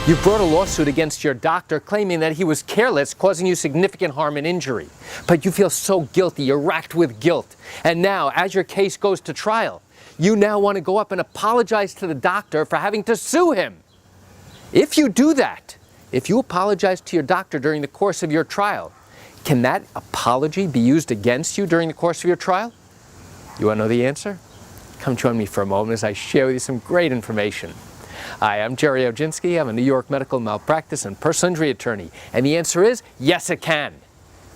You brought a lawsuit against your doctor claiming that he was careless, causing you significant harm and injury. But you feel so guilty, you're racked with guilt. And now, as your case goes to trial, you now want to go up and apologize to the doctor for having to sue him. If you do that, if you apologize to your doctor during the course of your trial, can that apology be used against you during the course of your trial? You want to know the answer? Come join me for a moment as I share with you some great information. Hi, I'm Gerry Oginski. I'm a New York medical malpractice and personal injury attorney. And the answer is, yes, it can.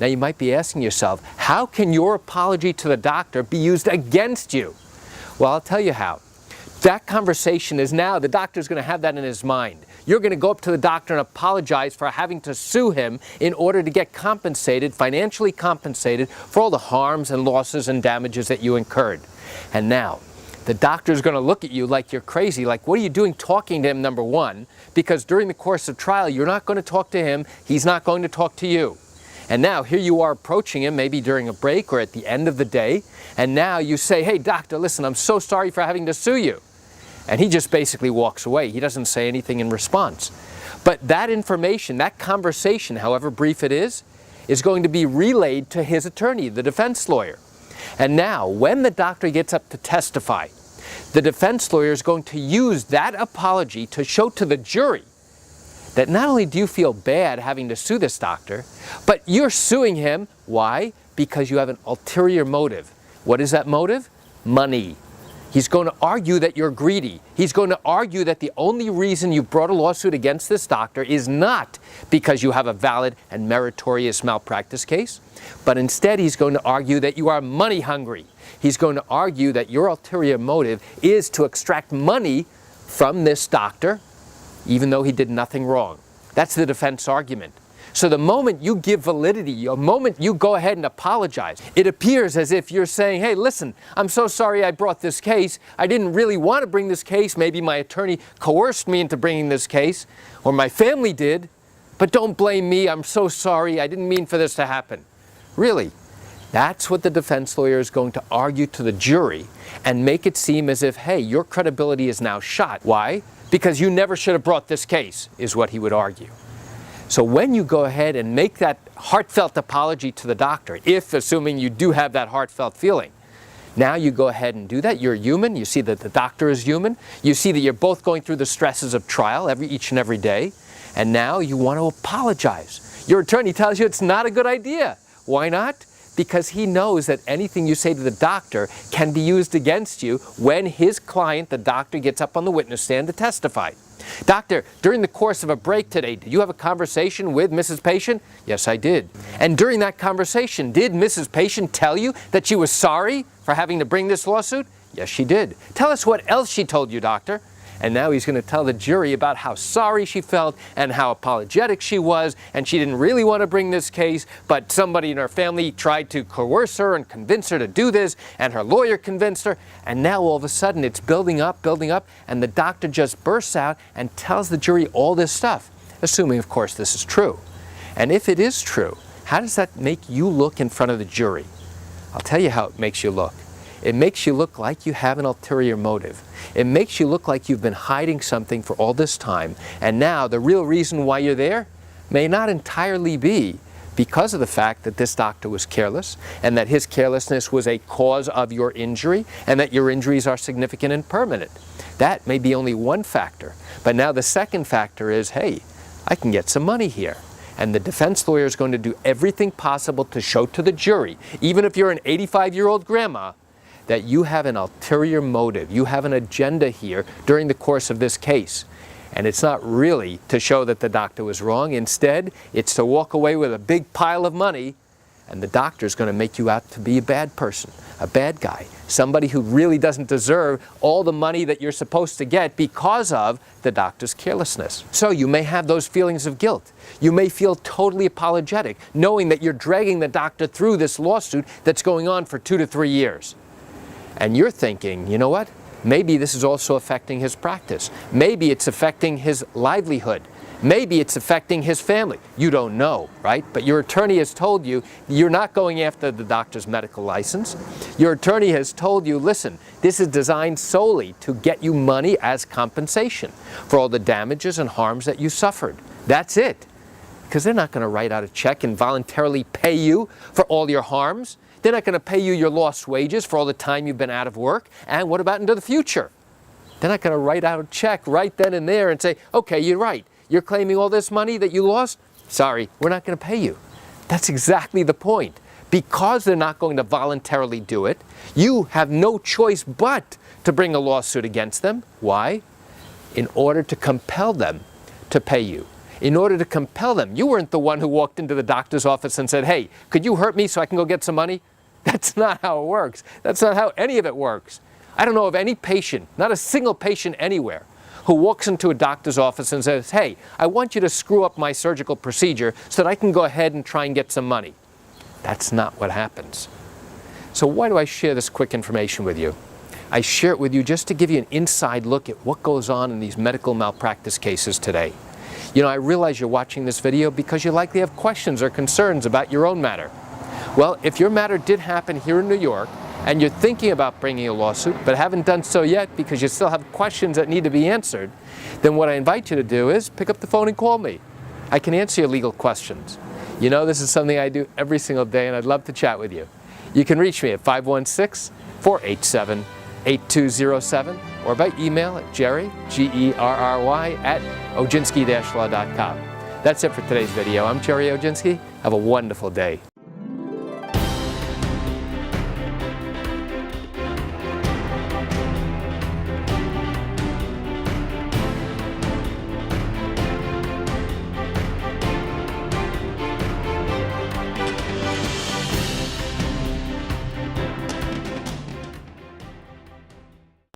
Now you might be asking yourself, how can your apology to the doctor be used against you? Well, I'll tell you how. That conversation is now, the doctor's going to have that in his mind. You're going to go up to the doctor and apologize for having to sue him in order to get compensated, financially compensated, for all the harms and losses and damages that you incurred. And now, the doctor's going to look at you like you're crazy, like, what are you doing talking to him, number one? Because during the course of trial, you're not going to talk to him, he's not going to talk to you. And now, here you are approaching him, maybe during a break or at the end of the day, and now you say, hey, doctor, listen, I'm so sorry for having to sue you. And he just basically walks away. He doesn't say anything in response. But that information, that conversation, however brief it is going to be relayed to his attorney, the defense lawyer. And now, when the doctor gets up to testify, the defense lawyer is going to use that apology to show to the jury that not only do you feel bad having to sue this doctor, but you're suing him. Why? Because you have an ulterior motive. What is that motive? Money. He's going to argue that you're greedy. He's going to argue that the only reason you brought a lawsuit against this doctor is not because you have a valid and meritorious malpractice case, but instead he's going to argue that you are money hungry. He's going to argue that your ulterior motive is to extract money from this doctor, even though he did nothing wrong. That's the defense argument. So the moment you give validity, the moment you go ahead and apologize, it appears as if you're saying, hey, listen, I'm so sorry I brought this case. I didn't really want to bring this case. Maybe my attorney coerced me into bringing this case, or my family did, but don't blame me. I'm so sorry. I didn't mean for this to happen. Really, that's what the defense lawyer is going to argue to the jury and make it seem as if, hey, your credibility is now shot. Why? Because you never should have brought this case, is what he would argue. So when you go ahead and make that heartfelt apology to the doctor, if assuming you do have that heartfelt feeling, now you go ahead and do that. You're human. You see that the doctor is human. You see that you're both going through the stresses of trial each and every day. And now you want to apologize. Your attorney tells you it's not a good idea. Why not? Because he knows that anything you say to the doctor can be used against you when his client, the doctor, gets up on the witness stand to testify. Doctor, during the course of a break today, did you have a conversation with Mrs. Patient? Yes, I did. And during that conversation, did Mrs. Patient tell you that she was sorry for having to bring this lawsuit? Yes, she did. Tell us what else she told you, doctor. And now he's going to tell the jury about how sorry she felt and how apologetic she was, and she didn't really want to bring this case, but somebody in her family tried to coerce her and convince her to do this, and her lawyer convinced her, and now all of a sudden it's building up, and the doctor just bursts out and tells the jury all this stuff, assuming, of course, this is true. And if it is true, how does that make you look in front of the jury? I'll tell you how it makes you look. It makes you look like you have an ulterior motive. It makes you look like you've been hiding something for all this time, and now the real reason why you're there may not entirely be because of the fact that this doctor was careless, and that his carelessness was a cause of your injury, and that your injuries are significant and permanent. That may be only one factor, but now the second factor is, hey, I can get some money here. And the defense lawyer is going to do everything possible to show to the jury, even if you're an 85-year-old grandma, that you have an ulterior motive. You have an agenda here during the course of this case. And it's not really to show that the doctor was wrong. Instead, it's to walk away with a big pile of money, and the doctor is going to make you out to be a bad person, a bad guy, somebody who really doesn't deserve all the money that you're supposed to get because of the doctor's carelessness. So you may have those feelings of guilt. You may feel totally apologetic, knowing that you're dragging the doctor through this lawsuit that's going on for 2 to 3 years. And you're thinking, you know what? Maybe this is also affecting his practice. Maybe it's affecting his livelihood. Maybe it's affecting his family. You don't know, right? But your attorney has told you you're not going after the doctor's medical license. Your attorney has told you, listen, this is designed solely to get you money as compensation for all the damages and harms that you suffered. That's it. Because they're not going to write out a check and voluntarily pay you for all your harms. They're not going to pay you your lost wages for all the time you've been out of work. And what about into the future? They're not going to write out a check right then and there and say, okay, you're right. You're claiming all this money that you lost? Sorry, we're not going to pay you. That's exactly the point. Because they're not going to voluntarily do it, you have no choice but to bring a lawsuit against them. Why? In order to compel them to pay you. In order to compel them. You weren't the one who walked into the doctor's office and said, hey, could you hurt me so I can go get some money? That's not how it works. That's not how any of it works. I don't know of any patient, not a single patient anywhere, who walks into a doctor's office and says, hey, I want you to screw up my surgical procedure so that I can go ahead and try and get some money. That's not what happens. So why do I share this quick information with you? I share it with you just to give you an inside look at what goes on in these medical malpractice cases today. You know, I realize you're watching this video because you likely have questions or concerns about your own matter. Well, if your matter did happen here in New York, and you're thinking about bringing a lawsuit, but haven't done so yet because you still have questions that need to be answered, then what I invite you to do is pick up the phone and call me. I can answer your legal questions. You know, this is something I do every single day, and I'd love to chat with you. You can reach me at 516-487-8207 or by email at Gerry, Gerry, at oginski-law.com. That's it for today's video. I'm Gerry Oginski. Have a wonderful day.